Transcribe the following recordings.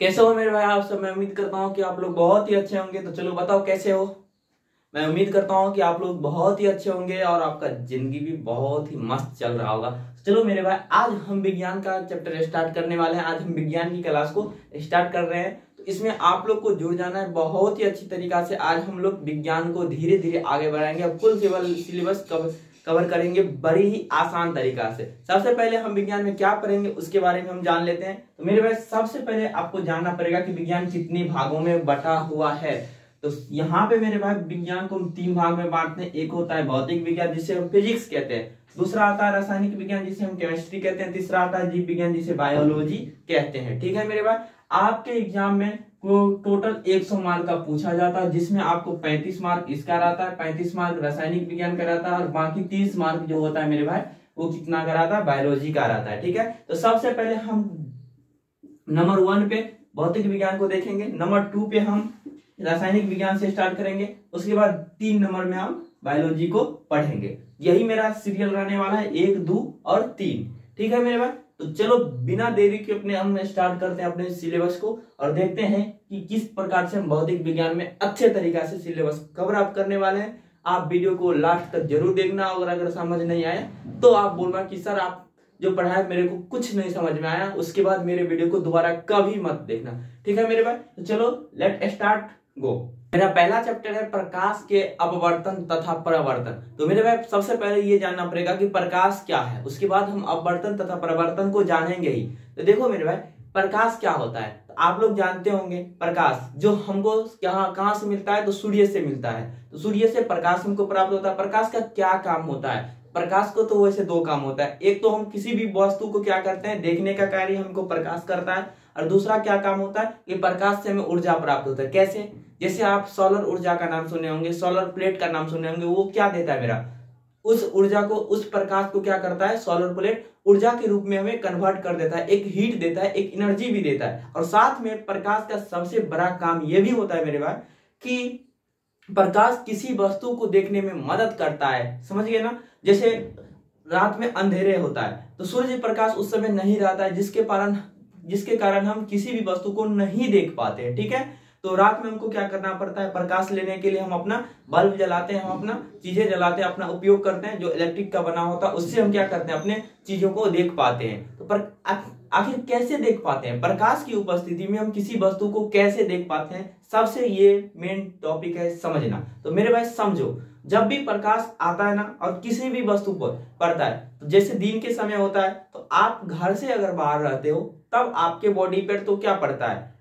कैसे हो मेरे भाई आप सब। मैं उम्मीद करता हूँ कि आप लोग बहुत ही अच्छे होंगे। तो चलो बताओ कैसे हो। मैं उम्मीद करता हूँ कि आप लोग बहुत ही अच्छे होंगे और आपका जिंदगी भी बहुत ही मस्त चल रहा होगा। चलो मेरे भाई, आज हम विज्ञान का चैप्टर स्टार्ट करने वाले हैं। आज हम विज्ञान की क्लास को स्टार्ट कर रहे हैं, तो इसमें आप लोग को जुड़ जाना है बहुत ही अच्छी तरीका से। आज हम लोग विज्ञान को धीरे धीरे आगे बढ़ाएंगे और फुल सिलेबस कवर करेंगे बड़ी ही आसान तरीका से। सबसे पहले हम विज्ञान में क्या पढ़ेंगे उसके बारे में हम जान लेते हैं। तो मेरे भाई, सबसे पहले आपको जानना पड़ेगा कि विज्ञान कितने भागों में बटा हुआ है। तो यहाँ पे मेरे भाई, विज्ञान को हम 3 भाग में बांटते हैं। एक होता है भौतिक विज्ञान जिसे हम फिजिक्स कहते हैं, दूसरा आता है रासायनिक विज्ञान जिसे हम केमिस्ट्री कहते हैं, तीसरा आता है जीव विज्ञान जिसे बायोलॉजी कहते हैं। ठीक है मेरे भाई, आपके एग्जाम में टोटल 100 मार्क का पूछा जाता है, जिसमें आपको 35 मार्क इसका रहता है, 35 मार्क रासायनिक विज्ञान का रहता है और बाकी 30 मार्क जो होता है मेरे भाई वो कितना का रहता है, बायोलॉजी का रहता है। ठीक है, तो सबसे पहले हम नंबर 1 पे भौतिक विज्ञान को देखेंगे, नंबर 2 पे हम रासायनिक विज्ञान से स्टार्ट करेंगे, उसके बाद 3 नंबर में हम बायोलॉजी को पढ़ेंगे। यही मेरा सीरियल रहने वाला है, 1, 2 और 3। ठीक है मेरे भाई, तो चलो बिना देरी के अपने हम स्टार्ट करते हैं अपने सिलेबस को और देखते हैं कि किस प्रकार से हम भौतिक विज्ञान में अच्छे तरीका से सिलेबस कवर अप करने वाले हैं। आप वीडियो को लास्ट तक जरूर देखना और अगर समझ नहीं आया तो आप बोलना कि सर आप जो पढ़ाया मेरे को कुछ नहीं समझ में आया, उसके बाद मेरे वीडियो को दोबारा कभी मत देखना। ठीक है मेरे भाई, तो चलो लेट स्टार्ट गो। मेरा पहला चैप्टर है प्रकाश के अपवर्तन तथा परावर्तन। तो मेरे भाई, सबसे पहले ये जानना पड़ेगा कि प्रकाश क्या है, उसके बाद हम अपवर्तन तथा परावर्तन को जानेंगे ही। तो देखो मेरे भाई, प्रकाश क्या होता है तो आप लोग जानते होंगे। प्रकाश जो हमको कहां से मिलता है, तो सूर्य से मिलता है। तो सूर्य से प्रकाश हमको प्राप्त होता है। प्रकाश का क्या काम होता है? प्रकाश को तो वैसे 2 काम होता है। एक तो हम किसी भी वस्तु को क्या करते हैं, देखने का कार्य हमको प्रकाश करता है, और दूसरा क्या काम होता है कि प्रकाश से हमें ऊर्जा प्राप्त होता है। कैसे? जैसे आप सोलर ऊर्जा का नाम सुने होंगे, सोलर प्लेट का नाम सुने होंगे। वो क्या देता है मेरा, उस ऊर्जा को, उस प्रकाश को क्या करता है, सोलर प्लेट ऊर्जा के रूप में हमें कन्वर्ट कर देता है, एक हीट देता है, एक एनर्जी भी देता है। और साथ में प्रकाश का सबसे बड़ा काम यह भी होता है मेरे भाई कि प्रकाश किसी वस्तु को देखने में मदद करता है। समझ गए ना? जैसे रात में अंधेरे होता है तो सूर्य प्रकाश उस समय नहीं रहता है, जिसके कारण हम किसी भी वस्तु को नहीं देख पाते हैं। ठीक है, तो रात में हमको क्या करना पड़ता है, प्रकाश लेने के लिए हम अपना बल्ब जलाते हैं, हम अपना चीजें जलाते हैं, अपना उपयोग करते हैं जो इलेक्ट्रिक का बना होता है, उससे हम क्या करते हैं, अपने चीजों को देख पाते हैं। तो आखिर कैसे देख पाते हैं? प्रकाश की उपस्थिति में हम किसी वस्तु को कैसे देख पाते हैं, सबसे ये मेन टॉपिक है समझना। तो मेरे भाई समझो, जब भी प्रकाश आता है ना और किसी भी वस्तु पर पड़ता है, तो जैसे दिन के समय होता है तो आप घर से अगर बाहर रहते हो तब आपके बॉडी पर तो क्या पड़ता है,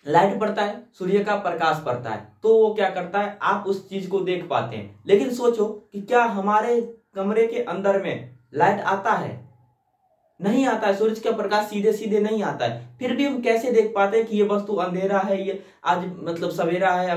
लाइट पड़ता है, सूर्य का प्रकाश पड़ता है, तो वो क्या करता है, आप उस चीज को देख पाते हैं। लेकिन सोचो कि क्या हमारे कमरे के अंदर में लाइट आता है? नहीं आता है, सूरज का प्रकाश सीधे सीधे नहीं आता है। फिर भी हम कैसे देख पाते हैं कि ये वस्तु अंधेरा है, ये आज मतलब सवेरा है,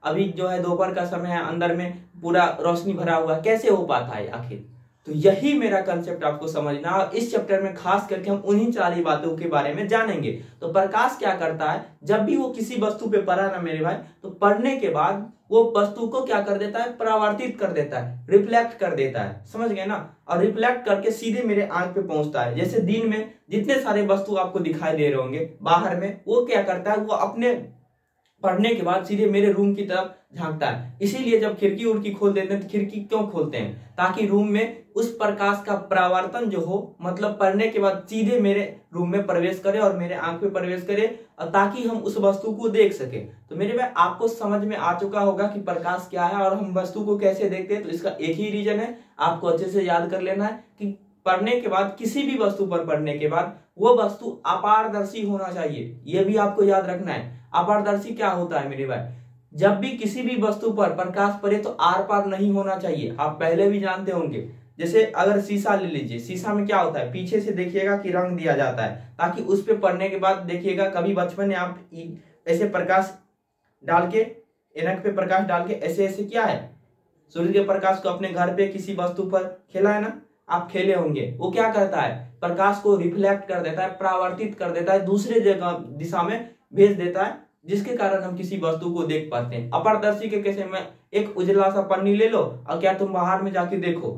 अभी जो है दोपहर का समय है, अंदर में पूरा रोशनी भरा हुआ, कैसे हो पाता है आखिर? तो यही मेरा कंसेप्ट आपको समझना, और इस चैप्टर में खास करके हम उन्हीं 4 बातों के बारे में जानेंगे। तो प्रकाश क्या करता है, जब भी वो किसी वस्तु पे पड़ा ना मेरे भाई, तो पड़ने के बाद वो वस्तु को क्या कर देता है, परावर्तित कर देता है, रिफ्लेक्ट कर देता है। समझ गए ना? और रिफ्लेक्ट करके सीधे मेरे आंख पे पहुंचता है। जैसे दिन में जितने सारे वस्तु आपको दिखाई दे रहे होंगे बाहर में, वो क्या करता है, वो अपने पढ़ने के बाद सीधे मेरे रूम की तरफ झांकता है। इसीलिए जब खिड़की उड़की खोल देते हैं तो खिड़की क्यों खोलते हैं, ताकि रूम में उस प्रकाश का परावर्तन जो हो, मतलब पढ़ने के बाद सीधे मेरे रूम में प्रवेश करे और मेरे आंख में प्रवेश करे, और ताकि हम उस वस्तु को देख सके। तो मेरे भाई, आपको समझ में आ चुका होगा कि प्रकाश क्या है और हम वस्तु को कैसे देखते हैं। तो इसका एक ही रीजन है, आपको अच्छे से याद कर लेना है कि पढ़ने के बाद, किसी भी वस्तु पर पढ़ने के बाद वो वस्तु अपारदर्शी होना चाहिए। यह भी आपको याद रखना है। अपारदर्शी क्या होता है मेरे भाई, जब भी किसी भी वस्तु पर प्रकाश पड़े तो आर पार नहीं होना चाहिए। आप पहले भी जानते होंगे, जैसे अगर शीशा ले लीजिए, शीशा में क्या होता है, पीछे से देखिएगा कि रंग दिया जाता है, ताकि उस पे पढ़ने के बाद देखिएगा, कभी बचपन में आप ऐसे प्रकाश डाल के, ऐनक पे प्रकाश डाल के ऐसे ऐसे किया है, सूर्य के प्रकाश को अपने घर पे किसी वस्तु पर खेला है ना, आप खेले होंगे। वो क्या करता है, प्रकाश को रिफ्लेक्ट कर देता है, परावर्तित कर देता है, दूसरे जगह दिशा में भेज देता है, जिसके कारण हम किसी वस्तु को देख पाते हैं। अपारदर्शी के कैसे में, एक उजला सा पन्नी ले लो और क्या तुम बाहर में जाके देखो,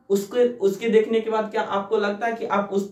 उसके देखने के बाद क्या आपको लगता है कि आप उस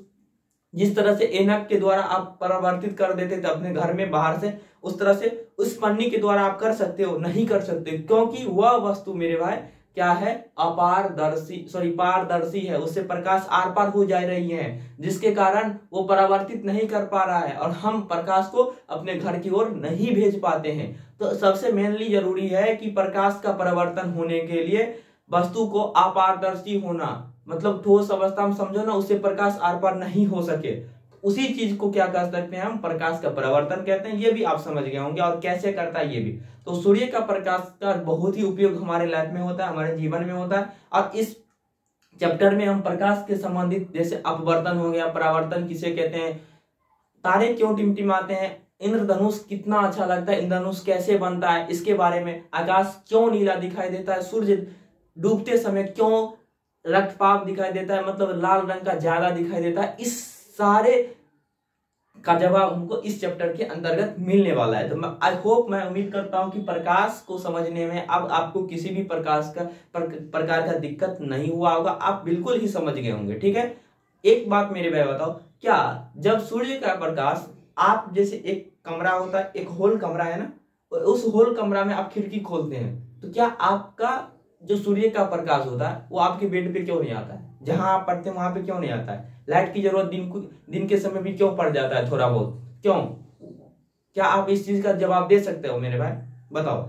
जिस तरह से ऐनक के द्वारा आप परावर्तित कर देते थे अपने घर में बाहर से, उस तरह से उस पन्नी के द्वारा आप कर सकते हो? नहीं कर सकते, क्योंकि वह वस्तु मेरे भाई क्या है, पारदर्शी है, उससे प्रकाश आर पार हो जा रही है, जिसके कारण वो परावर्तित नहीं कर पा रहा है और हम प्रकाश को अपने घर की ओर नहीं भेज पाते हैं। तो सबसे मेनली जरूरी है कि प्रकाश का परावर्तन होने के लिए वस्तु को अपारदर्शी होना, मतलब ठोस अवस्था में समझो ना, उससे प्रकाश आर पार नहीं हो सके, उसी चीज को क्या कह सकते हैं हम, प्रकाश का परावर्तन कहते हैं। ये भी आप समझ गए होंगे और कैसे करता है ये भी। तो सूर्य का प्रकाश का बहुत ही उपयोग हमारे लाइफ में होता है, हमारे जीवन में होता है। और इस चैप्टर में हम प्रकाश के संबंधित जैसे अपवर्तन हो गया, परावर्तन किसे कहते हैं, तारे क्यों टिमटिमाते हैं, इंद्रधनुष कितना अच्छा लगता है, इंद्रधनुष कैसे बनता है इसके बारे में, आकाश क्यों नीला दिखाई देता है, सूर्य डूबते समय क्यों रक्तपात दिखाई देता है, मतलब लाल रंग का ज्यादा दिखाई देता है, इस सारे का जवाब हमको इस चैप्टर के अंतर्गत मिलने वाला है। तो आई होप, मैं उम्मीद करता हूं कि प्रकाश को समझने में अब आपको किसी भी प्रकार का दिक्कत नहीं हुआ होगा, आप बिल्कुल ही समझ गए होंगे। ठीक है, एक बात मेरे भाई बताओ, क्या जब सूर्य का प्रकाश, आप जैसे एक कमरा होता है, एक होल कमरा है ना, उस होल कमरा में आप खिड़की खोलते हैं, तो क्या आपका जो सूर्य का प्रकाश होता है वो आपके बेड पे क्यों नहीं आता है, जहां आप पढ़ते हैं वहां पे क्यों नहीं आता है, लाइट की जरूरत दिन के समय भी क्यों पड़ जाता है थोड़ा बहुत, क्यों? क्या आप इस चीज का जवाब दे सकते हो मेरे भाई, बताओ।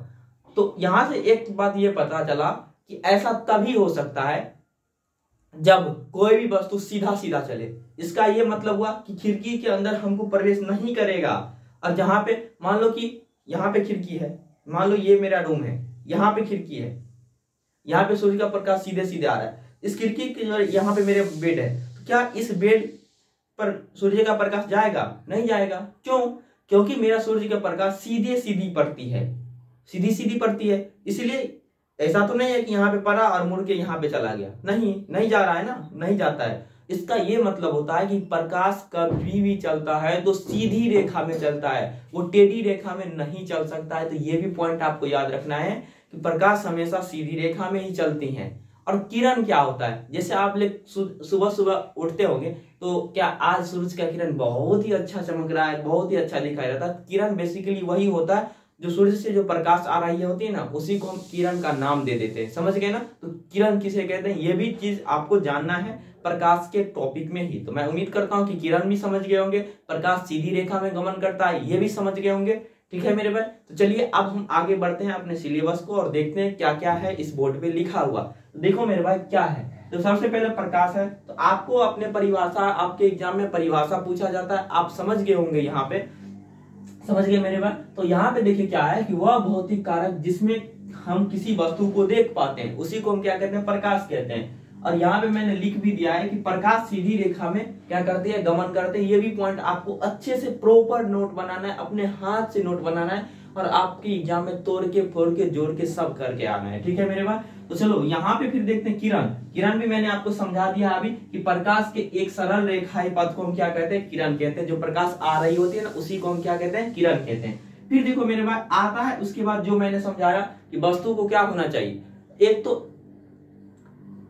तो यहां से एक बात ये पता चला कि ऐसा तभी हो सकता है जब कोई भी वस्तु सीधा सीधा चले। इसका ये मतलब हुआ कि खिड़की के अंदर हमको प्रवेश नहीं करेगा, और जहां पे मान लो कि यहाँ पे खिड़की है, मान लो ये मेरा रूम है, यहाँ पे खिड़की है, यहाँ पे सूर्य का प्रकाश सीधे सीधे आ रहा है, इस खिड़की के यहाँ पे मेरे बेड है, तो क्या इस बेड पर सूर्य का प्रकाश जाएगा? नहीं जाएगा। क्यों? क्योंकि मेरा सूर्य का प्रकाश सीधे सीधी पड़ती है, सीधी सीधी पड़ती है, इसलिए ऐसा तो नहीं है कि यहाँ पे पड़ा और मुड़ के यहाँ पे चला गया, नहीं जा रहा है ना, नहीं जाता है। इसका ये मतलब होता है कि प्रकाश कभी भी चलता है तो सीधी रेखा में चलता है, वो टेढ़ी रेखा में नहीं चल सकता है। तो ये भी पॉइंट आपको याद रखना है कि प्रकाश हमेशा सीधी रेखा में ही चलती हैं। और किरण क्या होता है, जैसे आप लोग सुबह सुबह उठते होंगे तो क्या आज सूरज का किरण बहुत ही अच्छा चमक रहा है, बहुत ही अच्छा दिखाई देता है। किरण बेसिकली वही होता है जो सूर्य से जो प्रकाश आ रही होती है ना, उसी को हम किरण का नाम दे देते हैं, समझ गए ना। तो किरण किसे कहते हैं ये भी चीज आपको जानना है प्रकाश के टॉपिक में ही। तो मैं उम्मीद करता हूँ कि किरण भी समझ गए होंगे, प्रकाश सीधी रेखा में गमन करता है ये भी समझ गए होंगे। ठीक है मेरे भाई, तो चलिए अब हम आगे बढ़ते हैं अपने सिलेबस को और देखते हैं क्या क्या है इस बोर्ड पे लिखा हुआ। तो देखो मेरे भाई क्या है, तो सबसे पहले प्रकाश है, तो आपको अपने परिभाषा, आपके एग्जाम में परिभाषा पूछा जाता है, आप समझ गए होंगे, यहाँ पे समझ गए मेरे भाई। तो यहाँ पे देखिए क्या है कि वह भौतिक कारक जिसमें हम किसी वस्तु को देख पाते हैं उसी को हम क्या कहते हैं, प्रकाश कहते हैं। और यहाँ पे मैंने लिख भी दिया है कि प्रकाश सीधी रेखा में क्या करते हैं, गमन करते हैं। ये भी पॉइंट आपको अच्छे से प्रॉपर नोट बनाना है, अपने हाथ से नोट बनाना है और आपके एग्जाम में तोड़ के फोड़ के जोड़ के सब करके आना है। ठीक है मेरे भाई, तो चलो यहाँ पे फिर देखते हैं किरण। किरण भी मैंने आपको समझा दिया अभी कि प्रकाश के एक सरल रेखाई पथ को हम क्या कहते हैं, किरण कहते हैं। जो प्रकाश आ रही होती है ना उसी को हम क्या कहते हैं, किरण कहते हैं। फिर देखो मेरे भाई आता है उसके बाद जो मैंने समझाया कि वस्तु को क्या होना चाहिए, एक तो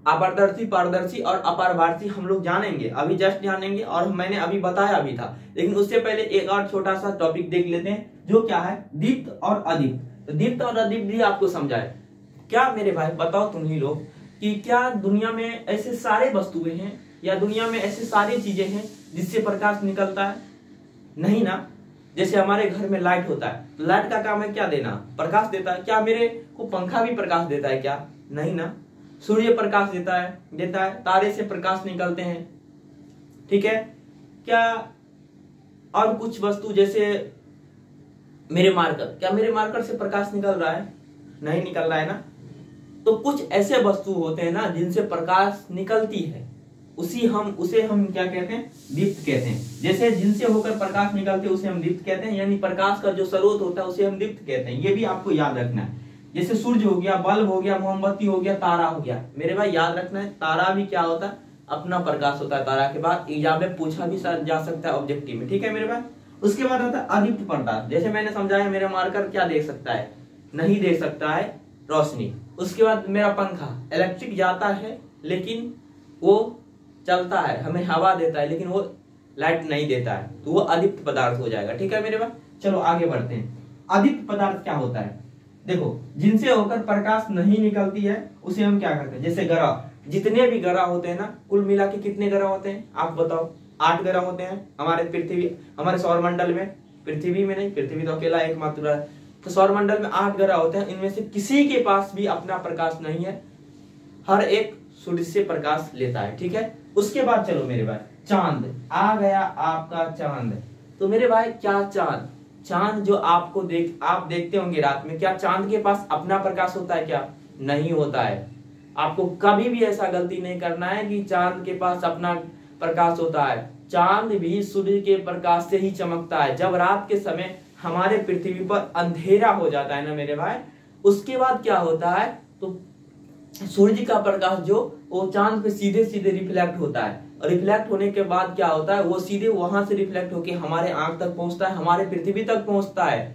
अपारदर्शी, पारदर्शी और अपरिभाषी हम लोग जानेंगे, अभी जस्ट जानेंगे और मैंने अभी बताया भी था। लेकिन उससे पहले एक और छोटा सा टॉपिक देख लेते हैं जो क्या है, दीप्त और अदीप्त। तो दीप्त और अदीप्त भी आपको समझाए क्या मेरे भाई, बताओ तुम ही लोग कि क्या दुनिया में ऐसे सारे वस्तुएं हैं या दुनिया में ऐसे सारी चीजें हैं जिससे प्रकाश निकलता है? नहीं ना। जैसे हमारे घर में लाइट होता है, तो लाइट का काम है क्या देना, प्रकाश देता है। क्या मेरे को पंखा भी प्रकाश देता है क्या? नहीं ना। सूर्य प्रकाश देता है, तारे से प्रकाश निकलते हैं। ठीक है, क्या और कुछ वस्तु जैसे मेरे मार्कर, क्या मेरे मार्कर से प्रकाश निकल रहा है? नहीं निकल रहा है ना। तो कुछ ऐसे वस्तु होते हैं ना जिनसे प्रकाश निकलती है, उसे हम क्या कहते हैं, दीप्त कहते हैं। जैसे जिनसे होकर प्रकाश निकलते हैं उसे हम दीप्त कहते हैं, यानी प्रकाश का जो स्रोत होता है उसे हम दीप्त कहते हैं। ये भी आपको याद रखना है। जैसे सूर्य हो गया, बल्ब हो गया, मोमबत्ती हो गया, तारा हो गया। मेरे भाई याद रखना है, तारा भी क्या होता है, अपना प्रकाश होता है। तारा के बाद एग्जाम में पूछा भी जा सकता है ऑब्जेक्टिव में। ठीक है मेरे भाई, उसके बाद आता है अदीप्त पदार्थ। जैसे मैंने समझाया मेरा मार्कर क्या दे सकता है, नहीं दे सकता है रोशनी। उसके बाद मेरा पंखा इलेक्ट्रिक जाता है लेकिन वो चलता है, हमें हवा देता है लेकिन वो लाइट नहीं देता है तो वो अदीप्त पदार्थ हो जाएगा। ठीक है मेरे भाई, चलो आगे बढ़ते हैं। अदीप्त पदार्थ क्या होता है? देखो, जिनसे होकर प्रकाश नहीं निकलती है उसे हम क्या कहते हैं? जैसे ग्रह, जितने भी ग्रह होते हैं ना, कुल मिला के कितने ग्रह होते हैं आप बताओ? 8 ग्रह होते हैं हमारे पृथ्वी, हमारे सौरमंडल में। पृथ्वी में नहीं, पृथ्वी तो अकेला एकमात्र है। तो सौरमंडल में 8 ग्रह होते हैं, इनमें से किसी के पास भी अपना प्रकाश नहीं है, हर एक सूर्य से प्रकाश लेता है। ठीक है, उसके बाद चलो मेरे भाई, चांद आ गया आपका चांद। तो मेरे भाई क्या चांद, चांद जो आपको आप देखते होंगे रात में, क्या चांद के पास अपना प्रकाश होता है? क्या नहीं होता है। आपको कभी भी ऐसा गलती नहीं करना है कि चांद के पास अपना प्रकाश होता है। चांद भी सूर्य के प्रकाश से ही चमकता है। जब रात के समय हमारे पृथ्वी पर अंधेरा हो जाता है ना मेरे भाई, उसके बाद क्या होता है, तो सूर्य का प्रकाश जो वो चांद पे सीधे सीधे रिफ्लेक्ट होता है, और रिफ्लेक्ट होने के बाद क्या होता है, वो सीधे वहां से रिफ्लेक्ट होके हमारे आंख तक पहुंचता है, हमारे पृथ्वी तक पहुंचता है।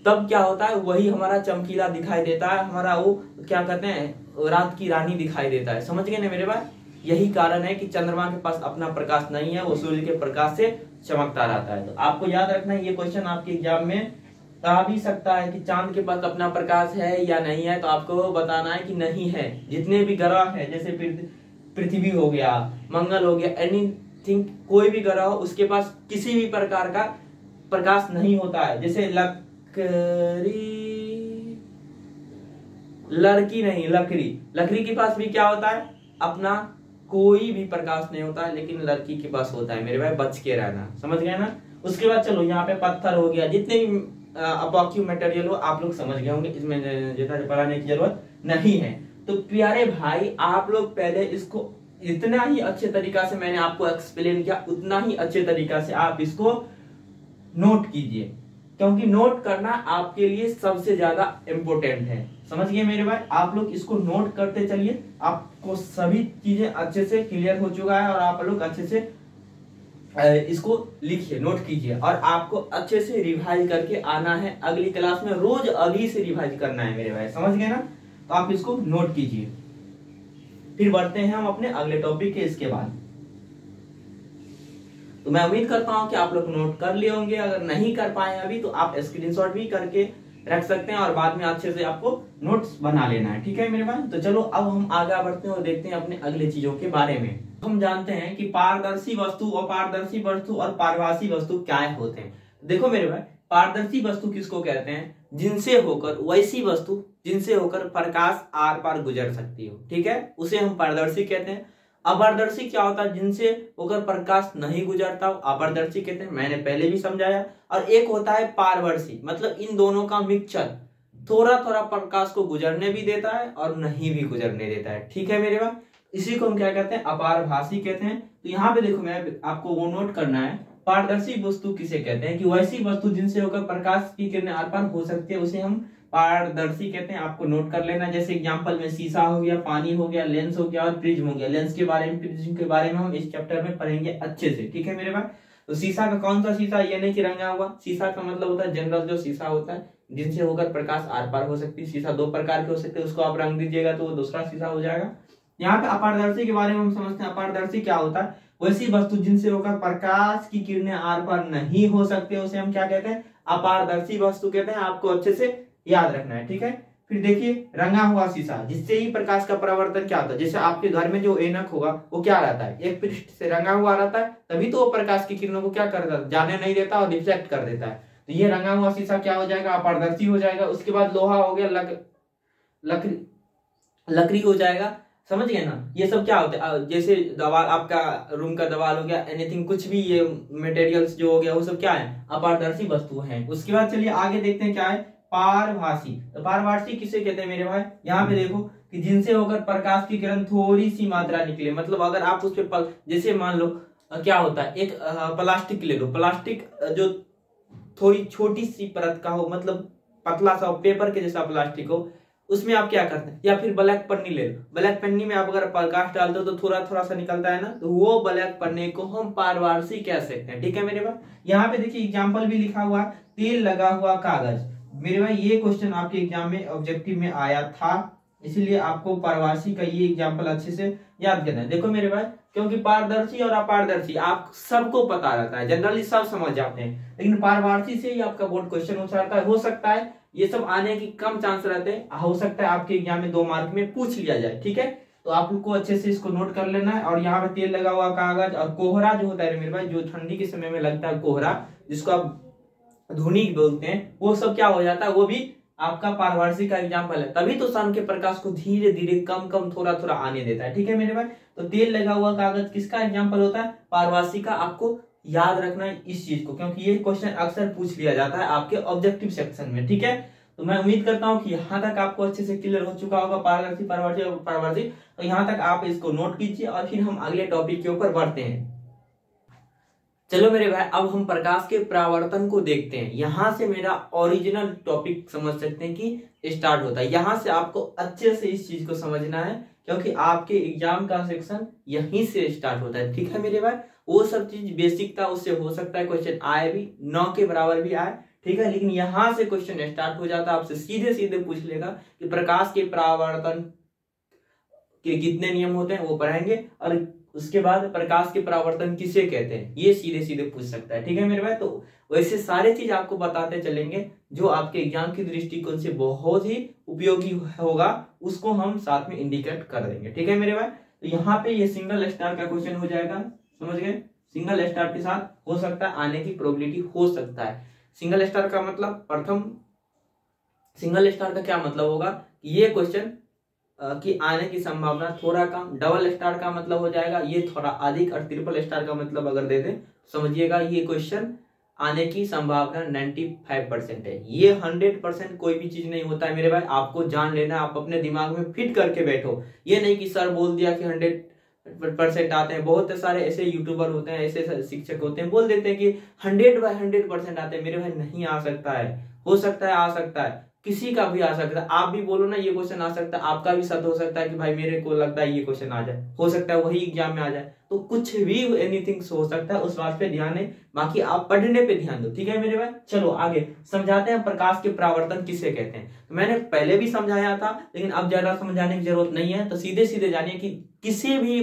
तब क्या होता है, वही हमारा चमकीला दिखाई देता है, हमारा वो क्या कहते हैं, रात की रानी दिखाई देता है। समझ गए ना मेरे भाई? यही कारण है कि चंद्रमा के पास अपना प्रकाश नहीं है, वो सूर्य के प्रकाश से चमकता रहता है। तो आपको याद रखना है, ये क्वेश्चन आपके एग्जाम में आ भी सकता है कि चांद के पास अपना प्रकाश है या नहीं है। तो आपको बताना है कि नहीं है। जितने भी ग्रह है, जैसे पृथ्वी हो गया, मंगल हो गया, एनीथिंग, कोई भी ग्रह हो, उसके पास किसी भी प्रकार का प्रकाश नहीं होता है। जैसे लकड़ी के पास भी क्या होता है, अपना कोई भी प्रकाश नहीं होता है, लेकिन लड़की के पास होता है। मेरे भाई बच के रहना, समझ गए ना? उसके बाद चलो यहाँ पे पत्थर हो गया, जितने भी अपॉक्सी मटेरियल हो आप लोग समझ गए होंगे, इसमें ज्यादा पढ़ाने की जरूरत नहीं है। तो प्यारे भाई, आप लोग पहले इसको इतना ही अच्छे तरीका से मैंने आपको एक्सप्लेन किया, उतना ही अच्छे तरीका से आप इसको नोट कीजिए, क्योंकि नोट करना आपके लिए सबसे ज्यादा इम्पोर्टेंट है। समझ गए मेरे भाई? आप लोग इसको नोट करते चलिए, आपको सभी चीजें अच्छे से क्लियर हो चुका है, और आप लोग अच्छे से इसको लिखिए, नोट कीजिए, और आपको अच्छे से रिवाइज करके आना है अगली क्लास में। रोज अभी से रिवाइज करना है मेरे भाई, समझ गए ना? तो आप इसको नोट कीजिए। फिर बढ़ते हैं हम अपने अगले टॉपिक के इसके बाद। तो मैं उम्मीद करता हूं कि आप लोग नोट कर लिए होंगे। अगर नहीं कर पाए अभी तो आप स्क्रीनशॉट भी करके रख सकते हैं, और बाद में अच्छे से आपको नोट्स बना लेना है। ठीक है मेरे भाई? तो चलो अब हम आगे बढ़ते हैं और देखते हैं अपने अगले चीजों के बारे में। हम जानते हैं कि पारदर्शी वस्तु, अपारदर्शी वस्तु और पारभासी वस्तु क्या होते हैं। देखो मेरे भाई, पारदर्शी वस्तु किसको कहते हैं? जिनसे होकर, वैसी वस्तु जिनसे होकर प्रकाश आर पार गुजर सकती हो। ठीक है, उसे हम पारदर्शी कहते हैं। अपारदर्शी क्या होता है? जिनसे होकर प्रकाश नहीं गुजरता, अपारदर्शी कहते हैं, मैंने पहले भी समझाया। और एक होता है पारदर्शी, मतलब इन दोनों का मिक्सचर, थोड़ा थोड़ा प्रकाश को गुजरने भी देता है और नहीं भी गुजरने देता है। ठीक है मेरे भाई? इसी को हम क्या कहते हैं? अपारभासी कहते हैं। तो यहाँ पे देखो, मैं आपको वो नोट करना है, पारदर्शी वस्तु किसे कहते हैं? कि वैसी वस्तु जिनसे होकर प्रकाश की किरणें आर पार हो सकती है, उसे हम पारदर्शी कहते हैं। आपको नोट कर लेना। जैसे एग्जांपल में शीशा हो गया, पानी हो गया, लेंस हो गया और प्रिज्म हो गया। लेंस के बारे में, प्रिज्म के बारे में हम इस चैप्टर में पढ़ेंगे अच्छे से। ठीक है मेरे भाई? तो शीशा का कौन सा शीशा, ये नहीं कि रंगा हुआ शीशा का मतलब होता है जनरल जो शीशा होता है, जिनसे होकर प्रकाश आर पार हो सकती है। शीशा 2 प्रकार के हो सकते हैं, उसको आप रंग दीजिएगा तो वो दूसरा शीशा हो जाएगा। यहाँ पे अपारदर्शी के बारे में हम समझते हैं। अपारदर्शी क्या होता है? वैसी वस्तु जिनसे होकर प्रकाश की किरणें आर पार नहीं हो सकते, उसे हम क्या कहते हैं? अपारदर्शी वस्तु कहते हैं। आपको अच्छे से याद रखना है। ठीक है, फिर देखिए, रंगा हुआ शीशा, जिससे ही प्रकाश का परावर्तन क्या होता है? जैसे आपके घर में जो ऐनक होगा वो क्या रहता है? एक पृष्ठ से रंगा हुआ रहता है, तभी तो वो प्रकाश की किरणों को क्या करता है? जाने नहीं देता और रिफ्लेक्ट कर देता है। तो ये रंगा हुआ शीशा क्या हो जाएगा? अपारदर्शी हो जाएगा। उसके बाद लोहा हो गया, लकड़ी हो जाएगा। समझ गए ना? ये सब क्या होता है? जैसे दीवार, आपका रूम का दीवार हो गया, एनीथिंग, कुछ भी ये मटेरियल्स जो हो गया, वो सब क्या है? अपारदर्शी वस्तु है। उसके बाद चलिए आगे देखते हैं क्या है? पारभासी। तो पारभासी किसे कहते हैं मेरे भाई? यहाँ पे देखो कि जिनसे होकर प्रकाश की किरण थोड़ी सी मात्रा निकले, मतलब अगर आप उस पे जैसे मान लो क्या होता है, एक प्लास्टिक ले लो, प्लास्टिक जो थोड़ी छोटी सी परत का हो, मतलब पतला सा पेपर के जैसा प्लास्टिक हो, उसमें आप क्या करते हैं? या फिर ब्लैक पन्नी ले लो, ब्लैक पन्नी में आप अगर प्रकाश डालते हो तो थोड़ा थोड़ा सा निकलता है ना, तो वो ब्लैक पन्नी को हम पारदर्शी कह सकते हैं। ठीक है मेरे भाई? यहाँ पे देखिए एग्जाम्पल भी लिखा हुआ है, तेल लगा हुआ कागज। मेरे भाई ये क्वेश्चन आपके एग्जाम में ऑब्जेक्टिव में आया था, इसीलिए आपको पारभासी का ये एग्जाम्पल अच्छे से याद करना है। देखो मेरे भाई, क्योंकि पारदर्शी और अपारदर्शी आप सबको पता रहता है, जनरली सब समझ जाते हैं, लेकिन पारभासी से ही आपका बोर्ड क्वेश्चन हो सकता है ये सब आने की कम चांस रहते हैं, हो सकता है आपके एग्जाम में 2 मार्क में पूछ लिया जाए। ठीक है, तो आप लोग को अच्छे से इसको नोट कर लेना है। और यहाँ पे तेल लगा हुआ कागज और कोहरा जो होता है मेरे भाई, जो ठंडी के समय में लगता है कोहरा, जिसको आप धुनी बोलते हैं, वो सब क्या हो जाता है, वो भी आपका पारभासी का एग्जाम्पल है। तभी तो सन के प्रकाश को धीरे धीरे कम कम थोड़ा थोड़ा आने देता है। ठीक है मेरे भाई, तो तेल लगा हुआ कागज किसका एग्जाम्पल होता है, पारभासी का। आपको याद रखना है इस चीज को, क्योंकि ये क्वेश्चन अक्सर पूछ लिया जाता है आपके ऑब्जेक्टिव सेक्शन में। ठीक है, तो मैं उम्मीद करता हूं कि यहाँ तक आपको अच्छे से क्लियर हो चुका होगा पारदर्शी, पारभासी और पारभासी। तो यहाँ तक आप इसको नोट कीजिए और फिर हम अगले टॉपिक के ऊपर बढ़ते हैं। चलो मेरे भाई, अब हम प्रकाश के परावर्तन को देखते हैं। यहां से मेरा ओरिजिनल टॉपिक समझ सकते हैं कि स्टार्ट होता है। यहां से आपको अच्छे से इस चीज को समझना है, क्योंकि आपके एग्जाम का सेक्शन यहीं से स्टार्ट होता है। ठीक है मेरे भाई, वो सब चीज बेसिक था, उससे हो सकता है क्वेश्चन आए भी 9 के बराबर भी आए। ठीक है, लेकिन यहां से क्वेश्चन स्टार्ट हो जाता है, आपसे सीधे सीधे पूछ लेगा कि प्रकाश के परावर्तन के कितने नियम होते हैं, वो पढ़ाएंगे। और उसके बाद प्रकाश के परावर्तन किसे कहते हैं, ये सीधे सीधे पूछ सकता है। ठीक है मेरे भाई, तो वैसे सारे चीज आपको बताते चलेंगे जो आपके एग्जाम की दृष्टिकोण से बहुत ही उपयोगी होगा, उसको हम साथ में इंडिकेट कर देंगे। ठीक है मेरे भाई, तो यहाँ पे ये सिंगल स्टार का क्वेश्चन हो जाएगा, समझ गए। सिंगल स्टार के साथ हो सकता है आने की प्रोबेबिलिटी हो सकता है। सिंगल स्टार का मतलब, प्रथम सिंगल स्टार का क्या मतलब होगा, ये क्वेश्चन कि आने की संभावना थोड़ा कम। डबल स्टार का मतलब हो जाएगा ये थोड़ा अधिक, और ट्रिपल स्टार का मतलब अगर दे दें समझिएगा ये क्वेश्चन आने की संभावना 95% है। ये 100% कोई भी चीज नहीं होता है मेरे भाई, आपको जान लेना, आप अपने दिमाग में फिट करके बैठो। ये नहीं कि सर बोल दिया कि 100% आते हैं। बहुत सारे ऐसे यूट्यूबर होते हैं, ऐसे शिक्षक होते हैं, बोल देते हैं कि 100/100% आते हैं। मेरे भाई नहीं आ सकता है, हो सकता है, आ सकता है, किसी का भी आ सकता है। आप भी बोलो ना ये क्वेश्चन आ सकता है, आपका भी सच हो सकता है कि भाई मेरे को लगता है ये क्वेश्चन आ जाए, हो सकता है वही एग्जाम में आ जाए। तो कुछ भी एनीथिंग हो सकता है, उस बात पे ध्यान है, बाकी आप पढ़ने पे ध्यान दो। ठीक है मेरे भाई, चलो आगे समझाते हैं प्रकाश के परावर्तन किसे कहते हैं। तो मैंने पहले भी समझाया था, लेकिन अब ज्यादा समझाने की जरूरत नहीं है। तो सीधे सीधे जानिए कि किसी भी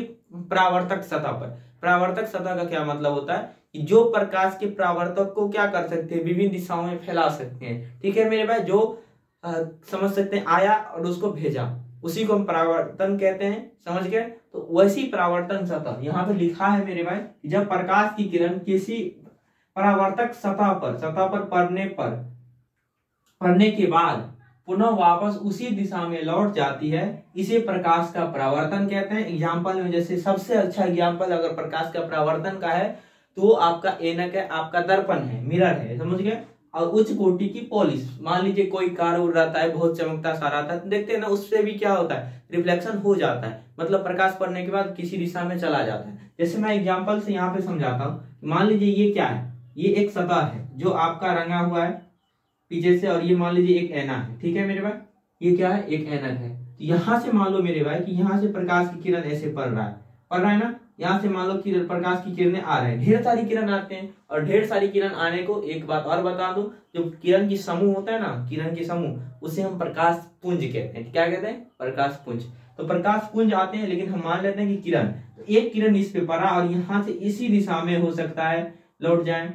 परावर्तक सतह पर, परावर्तक सतह का क्या मतलब होता है कि जो प्रकाश के परावर्तक को क्या कर सकते हैं, विभिन्न दिशाओं में फैला सकते हैं। ठीक है मेरे भाई, जो समझ सकते हैं आया और उसको भेजा, उसी को हम परावर्तन कहते हैं, समझ गए। तो वैसी परावर्तन सतह यहाँ पे लिखा है मेरे भाई, जब प्रकाश की किरण किसी परावर्तक सतह पर पड़ने के बाद पुनः वापस उसी दिशा में लौट जाती है, इसे प्रकाश का परावर्तन कहते हैं। एग्जाम्पल में जैसे सबसे अच्छा एग्जाम्पल अगर प्रकाश का परावर्तन का है तो आपका ऐनक है, आपका दर्पण है, मिरर है, समझ गए। और उच्च कोटि की पॉलिश, मान लीजिए कोई कार उड़ रहा है, बहुत चमकता सा रहता है, तो देखते हैं ना उससे भी क्या होता है, रिफ्लेक्शन हो जाता है, मतलब प्रकाश पड़ने के बाद किसी दिशा में चला जाता है। जैसे मैं एग्जांपल से यहाँ पे समझाता हूँ, मान लीजिए ये क्या है, ये एक सतह है जो आपका रंगा हुआ है पीछे से, और ये मान लीजिए एक ऐना है। ठीक है मेरे भाई, ये क्या है, एक ऐनक है। तो यहाँ से मान लो मेरे भाई कि यहाँ से प्रकाश की किरण ऐसे पड़ रहा है ना, यहाँ से मान लो किरण, प्रकाश की किरणें आ रहे हैं, ढेर सारी किरण आते हैं। और ढेर सारी किरण आने को एक बात और बता दूं, जो किरण की समूह होता है ना, किरण की समूह, उसे हम प्रकाश पुंज कहते हैं। क्या कहते हैं, प्रकाश पुंज। तो प्रकाश पुंज आते हैं, लेकिन हम मान लेते हैं कि किरण, तो एक किरण इस पे पड़ा और यहाँ से इसी दिशा में हो सकता है लौट जाए,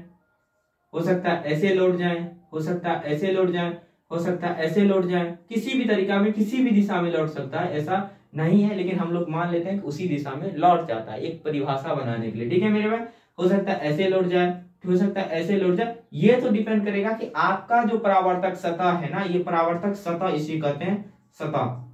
हो सकता है ऐसे लौट जाए, हो सकता है ऐसे लौट जाए, हो सकता है ऐसे लौट जाए, किसी भी तरीका में किसी भी दिशा में लौट सकता है, ऐसा नहीं है, लेकिन हम लोग मान लेते हैं कि उसी दिशा में लौट जाता है, एक परिभाषा बनाने के लिए। ठीक है मेरे भाई, हो सकता है ऐसे लौट जाए, हो सकता है ऐसे लौट जाए। ये तो डिपेंड करेगा कि आपका जो परावर्तक सतह है ना, ये परावर्तक सतह इसे कहते हैं सतह।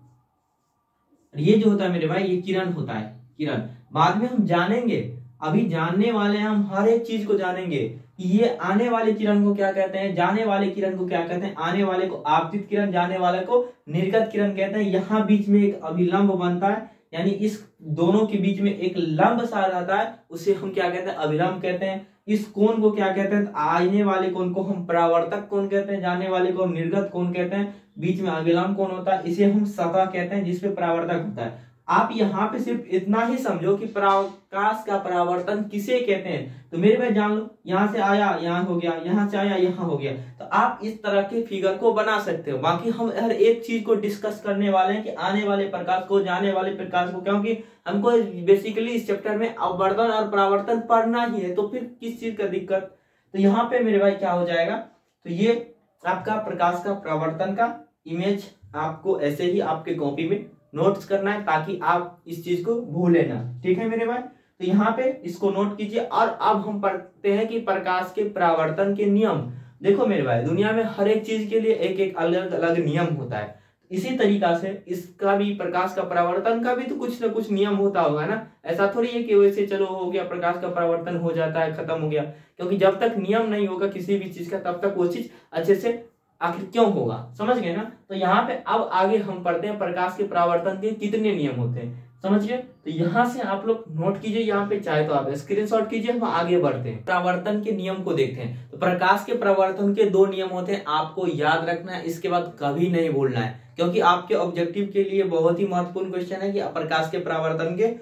ये जो होता है मेरे भाई, ये किरण होता है, किरण। बाद में हम जानेंगे, अभी जानने वाले हैं हम, हर एक चीज को जानेंगे कि ये आने वाले किरण को क्या कहते हैं, जाने वाले किरण को क्या कहते हैं। आने वाले को आपतित किरण, जाने वाले को निर्गत किरण कहते हैं। यहाँ बीच में एक अभिलंब बनता है, यानी इस दोनों के बीच में एक लंब सा रहता है, उसे हम क्या कहते हैं, अभिलंब कहते हैं। इस कोण को क्या कहते हैं, आने वाले कोण को हम परावर्तक कोण कहते हैं, जाने वाले को हम निर्गत कोण कहते हैं। बीच में अभिलंब कोण होता है, इसे हम सतह कहते हैं जिसपे परावर्तक होता है। आप यहाँ पे सिर्फ इतना ही समझो कि प्रकाश का परावर्तन किसे कहते हैं। तो मेरे भाई जान लो, यहाँ से आया यहाँ हो गया, यहाँ से आया यहाँ हो गया। तो आप इस तरह के फिगर को बना सकते हो। बाकी हम हर एक चीज को डिस्कस करने वाले हैं कि आने वाले प्रकाश को, जाने वाले प्रकाश को, क्योंकि हमको बेसिकली इस चैप्टर में अपवर्तन और परावर्तन पढ़ना ही है, तो फिर किस चीज का दिक्कत। तो यहाँ पे मेरे भाई क्या हो जाएगा, तो ये आपका प्रकाश का परावर्तन का इमेज आपको ऐसे ही आपके कॉपी में नोट्स करना है, ताकि आप इस चीज को भूले ना। ठीक है मेरे भाई, तो यहाँ पे इसको नोट कीजिए। और अब हम पढ़ते हैं कि प्रकाश के परावर्तन के नियम। देखो मेरे भाई, दुनिया में हर एक चीज के लिए एक एक अलग अलग नियम होता है। इसी तरीका से इसका भी, प्रकाश का परावर्तन का भी तो कुछ ना कुछ नियम होता होगा ना। ऐसा थोड़ी है कि वैसे चलो हो गया, प्रकाश का परावर्तन हो जाता है, खत्म हो गया। क्योंकि जब तक नियम नहीं होगा किसी भी चीज का, तब तक वो चीज अच्छे से आखिर क्यों होगा, समझ गए ना। तो यहाँ पे अब आगे हम पढ़ते हैं प्रकाश के परावर्तन के कितने नियम होते हैं, समझ गए। तो यहाँ से आप लोग नोट कीजिए, यहाँ पे चाहे तो आप स्क्रीनशॉट कीजिए। हम आगे बढ़ते हैं, परावर्तन के नियम को देखते हैं। तो प्रकाश के परावर्तन के 2 नियम होते हैं, आपको याद रखना है, इसके बाद कभी नहीं भूलना है, क्योंकि आपके ऑब्जेक्टिव के लिए बहुत ही महत्वपूर्ण क्वेश्चन है कि प्रकाश के परावर्तन के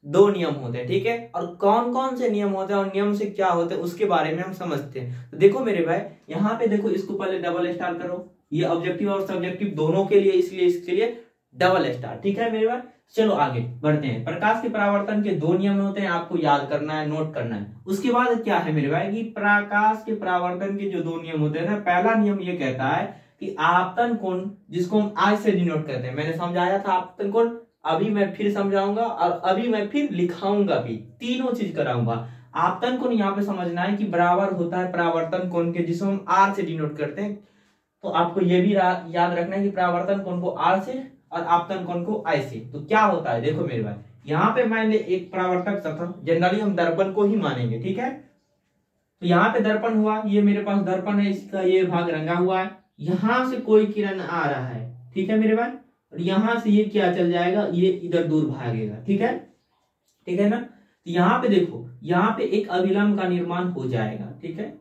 2 नियम होते हैं। ठीक है, और कौन कौन से नियम होते हैं और नियम से क्या होते हैं उसके बारे में हम समझते हैं। तो देखो मेरे भाई, यहाँ पे देखो, इसको पहले डबल स्टार करो, ये ऑब्जेक्टिव और सब्जेक्टिव दोनों के लिए, इसलिए इसके लिए डबल स्टार। ठीक है मेरे भाई, चलो आगे बढ़ते हैं। प्रकाश के परावर्तन के 2 नियम होते हैं, आपको याद करना है, नोट करना है। उसके बाद क्या है मेरे भाई कि प्रकाश के परावर्तन के जो 2 नियम होते हैं ना, पहला नियम ये कहता है कि आपतन कोण, जिसको हम आई से डिनोट करते हैं, मैंने समझाया था आपतन कोण, अभी मैं फिर समझाऊंगा और अभी मैं फिर लिखाऊंगा भी, तीनों चीज कराऊंगा। आपतन कोण यहाँ पे समझना है कि बराबर होता है परावर्तन कोण के, जिसको हम आर से डिनोट करते हैं। तो आपको ये भी याद रखना है कि परावर्तन कोण को आर से और आपतन कोण को आई से। तो क्या होता है, देखो मेरे भाई, यहाँ पे मान ले एक परावर्तक सतह, जनरली हम दर्पण को ही मानेंगे। ठीक है, तो यहाँ पे दर्पण हुआ, ये मेरे पास दर्पण है, इसका ये भाग रंगा हुआ है, यहां से कोई किरण आ रहा है। ठीक है मेरे भाई, और यहां से ये क्या चल जाएगा, ये इधर दूर भागेगा। ठीक है ना। तो यहाँ पे देखो, यहाँ पे एक अभिलंब का निर्माण हो जाएगा। ठीक है,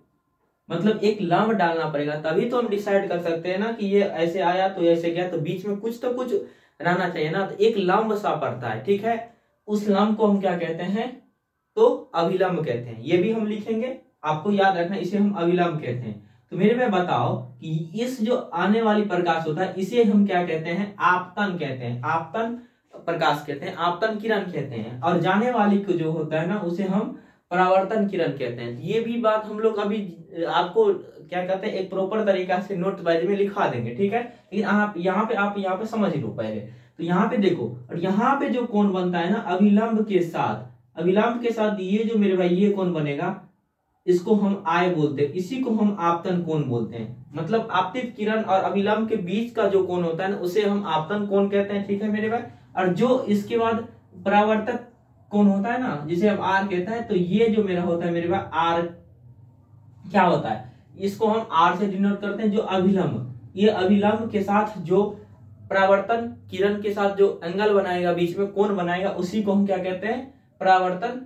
मतलब एक लंब डालना पड़ेगा, तभी तो हम डिसाइड कर सकते हैं ना कि ये ऐसे आया तो ऐसे गया, तो बीच में कुछ तो कुछ रहना चाहिए ना। तो एक लंब सा पड़ता है। ठीक है, उस लंब को हम क्या कहते हैं, तो अभिलंब कहते हैं। ये भी हम लिखेंगे, आपको याद रखना, इसे हम अभिलंब कहते हैं। तो मेरे में बताओ कि इस जो आने वाली प्रकाश होता है, इसे हम क्या कहते हैं, आपतन कहते हैं, आपतन प्रकाश कहते हैं, आपतन किरण कहते हैं। और जाने वाली को जो होता है ना, उसे हम परावर्तन किरण कहते हैं। ये भी बात हम लोग अभी आपको क्या कहते हैं, एक प्रॉपर तरीका से नोट वाइज में लिखा देंगे। ठीक है, लेकिन आप यहाँ पे समझ लो पहले। तो यहाँ पे देखो, और यहाँ पे जो कोण बनता है ना अभिलंब के साथ, ये जो मेरे भाई ये कोण बनेगा, इसको हम आय बोलते हैं, इसी को हम आपतन कोण बोलते हैं। मतलब आपतित किरण और अभिलंब के बीच का जो कोण होता है ना, उसे हम आपतन कोण कहते हैं। ठीक है मेरे भाई, और जो इसके बाद परावर्तक कोण होता है ना, जिसे हम आर कहते हैं, तो ये जो मेरा होता है मेरे भाई आर क्या होता है, इसको हम आर से डिनोट करते हैं। जो अभिलंब, ये अभिलंब के साथ जो परावर्तन किरण के साथ जो एंगल बनाएगा, बीच में कोण बनाएगा, उसी को हम क्या कहते हैं, परावर्तन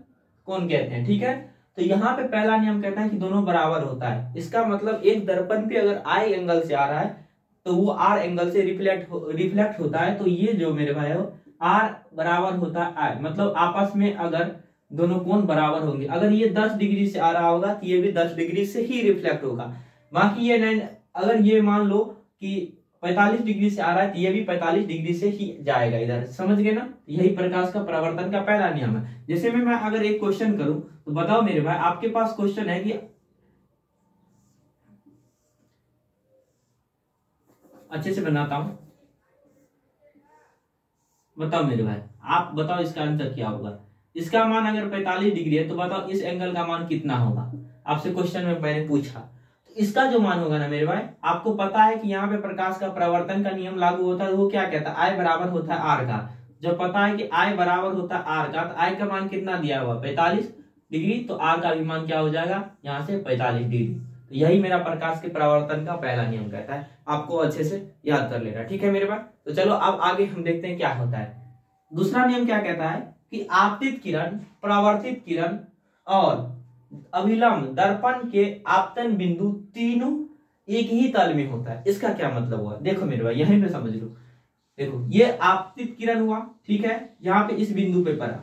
कोण कहते हैं। ठीक है, तो यहाँ पे पहला नियम कहता है कि दोनों बराबर होता है। इसका मतलब एक दर्पण पे अगर आई एंगल से आ रहा है, तो वो आर एंगल से रिफ्लेक्ट होता है। तो ये जो मेरे भाई हो, आर बराबर होता है आई, मतलब आपस में अगर दोनों कोण बराबर होंगे, अगर ये 10 डिग्री से आ रहा होगा तो ये भी 10 डिग्री से ही रिफ्लेक्ट होगा। बाकी ये अगर ये मान लो कि 45 डिग्री से आ रहा है, तो ये भी 45 डिग्री से ही जाएगा इधर, समझ गए ना। यही प्रकाश का परावर्तन का पहला नियम है। जैसे मैं अगर एक क्वेश्चन करूं, तो बताओ मेरे भाई, आपके पास क्वेश्चन है कि अच्छे से बनाता हूं, बताओ मेरे भाई, आप बताओ इसका आंसर क्या होगा। इसका मान अगर 45 डिग्री है, तो बताओ इस एंगल का मान कितना होगा। आपसे क्वेश्चन में मैंने पूछा, तो इसका जो मान होगा ना मेरे भाई, आपको पता है कि यहाँ पे प्रकाश का परावर्तन का नियम लागू होता है। वो क्या कहता है, आई बराबर होता है आर का। जब पता है कि आई बराबर होता है आर का, तो आई का मान कितना दिया हुआ, 45 डिग्री, तो आर का भी मान क्या हो जाएगा, यहाँ से 45 डिग्री। तो यही मेरा प्रकाश के परावर्तन का पहला नियम कहता है, आपको अच्छे से याद कर लेना। ठीक है मेरे भाई, तो चलो अब आगे हम देखते हैं क्या होता है। दूसरा नियम क्या कहता है कि आपतित किरण, परावर्तित किरण और अभिलंब दर्पण के आपतन बिंदु तीनों एक ही तल में होता है। इसका क्या मतलब हुआ, देखो मेरे भाई यहीं पे समझ लो। देखो ये आपतित किरण हुआ, ठीक है, यहाँ पे इस बिंदु पे पड़ा,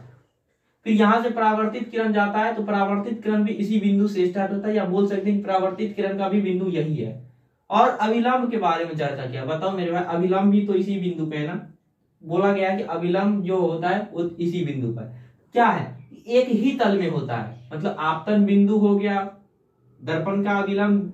फिर यहां से परावर्तित किरण जाता है, तो परावर्तित किरण भी इसी बिंदु से स्टार्ट होता है, या बोल सकते हैं परावर्तित किरण का भी बिंदु यही है। और अभिलंब के बारे में चर्चा किया, बताओ मेरे भाई अभिलंब भी तो इसी बिंदु पे है ना, बोला गया है कि अभिलंब जो होता है वो इसी बिंदु पर क्या है, एक ही तल में होता है, मतलब आपतन बिंदु हो गया, दर्पण का अभिलंब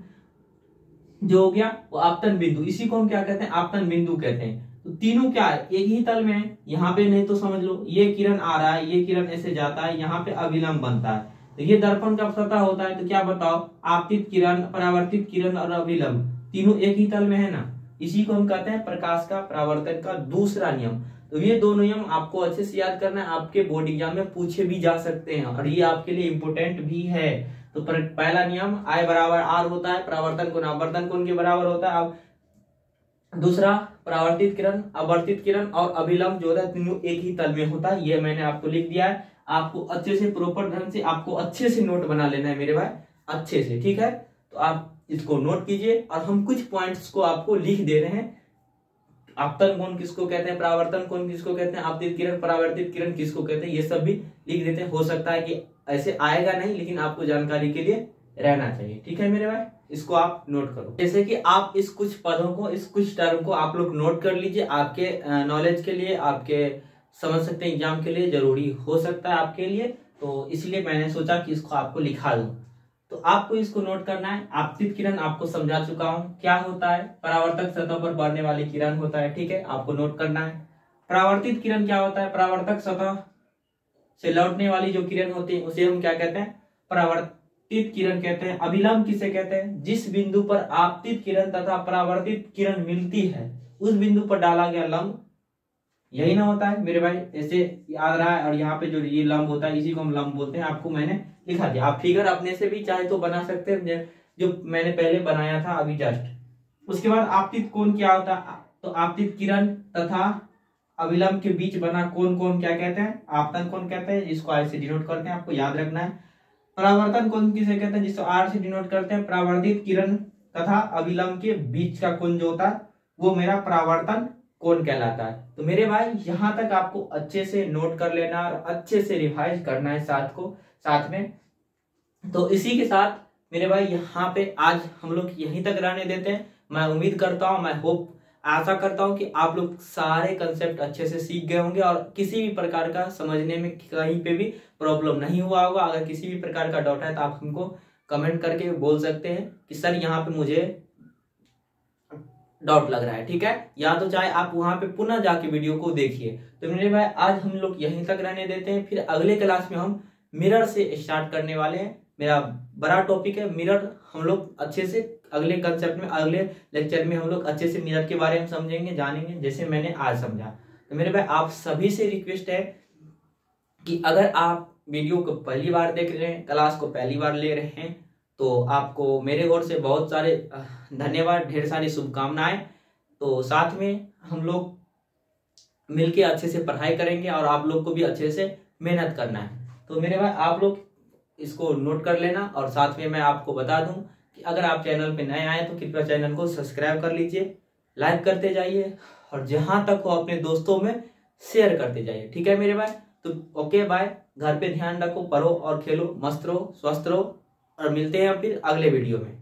जो हो गया वो आपतन बिंदु, इसी को हम क्या कहते हैं, आपतन बिंदु कहते हैं। तो तीनों क्या है, एक ही तल में है, यहाँ पे नहीं तो समझ लो ये किरण आ रहा है, ये किरण ऐसे जाता है, यहाँ पे अभिलंब बनता है, तो ये दर्पण का सतह होता है। तो क्या बताओ, आपतित किरण, परावर्तित किरण और अभिलंब तीनों एक ही तल में है ना, इसी को हम कहते हैं प्रकाश का परावर्तन का दूसरा नियम। तो ये दो नियम आपको अच्छे से याद करना है, आपके बोर्ड एग्जाम में पूछे भी जा सकते हैं और ये आपके लिए इंपोर्टेंट भी है। तो पहला नियम I बराबर R होता है, परावर्तन कोण अपवर्तन कोण के बराबर होता है। अब दूसरा परावर्तित किरण, अपवर्तित किरण और अभिलंब जो होता है तीनों एक ही तल में होता है, ये मैंने आपको लिख दिया है। आपको अच्छे से प्रॉपर ढंग से आपको अच्छे से नोट बना लेना है मेरे भाई, अच्छे से, ठीक है। तो आप इसको नोट कीजिए और हम कुछ पॉइंट्स को आपको लिख दे रहे हैं। आपतन कोण किसको कहते हैं, परावर्तन कोण किसको कहते हैं, आपतित किरण, परावर्तित किरण किसको कहते हैं, ये सब भी लिख देते हैं। हो सकता है कि ऐसे आएगा नहीं, लेकिन आपको जानकारी के लिए रहना चाहिए, ठीक है मेरे भाई, इसको आप नोट करो। जैसे कि आप इस कुछ पदों को, इस कुछ टर्म को आप लोग नोट कर लीजिए, आपके नॉलेज के लिए, आपके समझ सकते हैं एग्जाम के लिए जरूरी हो सकता है आपके लिए, तो इसलिए मैंने सोचा कि इसको आपको लिखा दूं। तो आपको इसको नोट करना है। आपतित किरण आपको समझा चुका हूं क्या होता है, परावर्तक सतह पर बढ़ने वाली किरण होता है, ठीक है, आपको नोट करना है। परावर्तित किरण क्या होता है, परावर्तक सतह से लौटने वाली जो किरण होती है उसे हम क्या कहते हैं, परावर्तित किरण कहते हैं। अभिलंब किसे कहते हैं, जिस बिंदु पर आपतित किरण तथा परावर्तित किरण मिलती है उस बिंदु पर डाला गया लंब, यही ना होता है मेरे भाई, ऐसे याद रहा है। और यहाँ पे जो ये लंब होता है इसी को हम लंब बोलते हैं, आपको मैंने लिखा दिया। आप फिगर अपने से भी चाहे तो बना सकते हैं, जो मैंने पहले बनाया था अभी जस्ट। उसके बाद आपतित कोण क्या होता है, तो आपतित किरण तथा अभिलंब के बीच बना कोण कोण क्या कहते हैं, आपतन कोण कहते हैं, जिसको I से डिनोट करते हैं, आपको याद रखना है। परावर्तन कोण किसे कहते हैं, जिसको R से डिनोट करते हैं। परावर्तित किरण तथा अभिलंब के बीच का कोण जो होता है वो मेरा परावर्तन कोण कहलाता है। तो मेरे भाई यहाँ तक आपको अच्छे से नोट कर लेना और अच्छे से रिवाइज करना है साथ में। तो इसी के साथ मेरे भाई यहाँ पे आज हम लोग यहीं तक रहने देते हैं। मैं उम्मीद करता हूँ, मैं होप आशा करता हूँ कि आप लोग सारे कंसेप्ट अच्छे से सीख गए होंगे और किसी भी प्रकार का समझने में कहीं पे भी प्रॉब्लम नहीं हुआ होगा। अगर किसी भी प्रकार का डाउट है तो आप हमको कमेंट करके बोल सकते हैं कि सर यहाँ पे मुझे डाउट लग रहा है, ठीक है, या तो चाहे आप वहां पे पुनः जाके वीडियो को देखिए। तो मेरे भाई आज हम लोग यहीं तक रहने देते हैं, फिर अगले क्लास में हम मिरर से स्टार्ट करने वाले हैं। मेरा बड़ा टॉपिक है मिरर, हम लोग अच्छे से अगले कंसेप्ट में, अगले लेक्चर में हम लोग अच्छे से मिरर के बारे में समझेंगे, जानेंगे, जैसे मैंने आज समझा। तो मेरे भाई आप सभी से रिक्वेस्ट है कि अगर आप वीडियो को पहली बार देख रहे हैं, क्लास को पहली बार ले रहे हैं, तो आपको मेरे ओर से बहुत सारे धन्यवाद, ढेर सारी शुभकामनाएं। तो साथ में हम लोग मिलके अच्छे से पढ़ाई करेंगे और आप लोग को भी अच्छे से मेहनत करना है। तो मेरे भाई आप लोग इसको नोट कर लेना। और साथ में मैं आपको बता दूं कि अगर आप चैनल पे नए आए तो कृपया चैनल को सब्सक्राइब कर लीजिए, लाइक करते जाइए और जहां तक हो अपने दोस्तों में शेयर करते जाइए, ठीक है मेरे भाई। तो ओके बाय, घर पे ध्यान रखो, पढ़ो और खेलो, मस्त रहो, स्वस्थ रहो और मिलते हैं फिर अगले वीडियो में।